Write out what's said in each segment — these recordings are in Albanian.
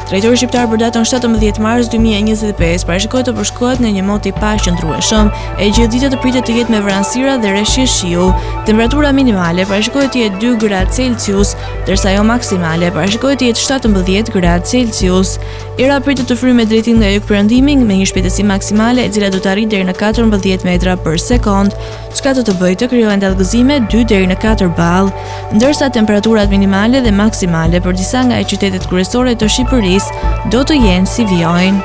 Drejtori shqiptar për datën 17 mars 2025 parashikohet të përshkohet në një mot i paqëndrueshëm, e gjithë ditët të pritet të jetë me vranësira dhe rreshje shiu. Temperatura minimale parashikohet të jetë 2 gradë Celsius, ndërsa ajo maksimale parashikohet të jetë 17 gradë Celsius. Era pritet të fryjë me drejtim nga jugperëndimi me një shpejtësi maksimale e cila do të arrijë deri në 14 metra për sekond, çka do të bëjë të krijojë dallgëzime 2 deri në 4 ball, ndërsa temperaturat minimale dhe maksimale për disa nga qytetet kryesore të Shqipërisë do të jenë si vijojnë.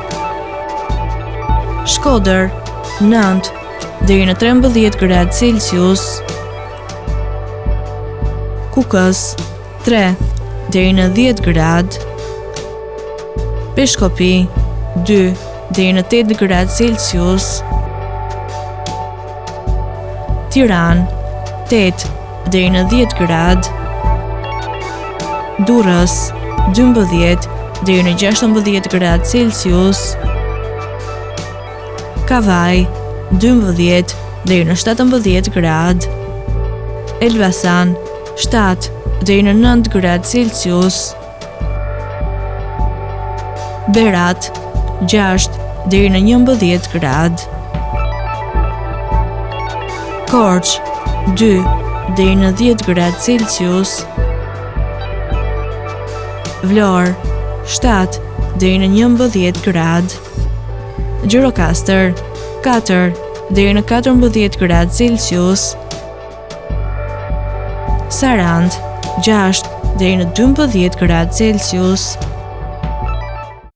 Shkodër 9 deri në 13 gradë Celsius. Kukës 3 deri në 10 gradë. Peshkopi 2 deri në 8 gradë Celsius. Tiranë 8 deri në 10 gradë. Durrës 12 deri në 16 gradë Celsius. Kavaj 12 deri në 17 gradë. Elbasan 7 deri në 9 gradë Celsius. Berat 6 deri në 11 gradë. Korç 2 deri në 10 gradë Celsius. Vlorë 7 deri në 11 gradë. Gjirokastër 4 deri në 14 gradë Celsius. Sarandë 6 deri në 12 gradë Celsius.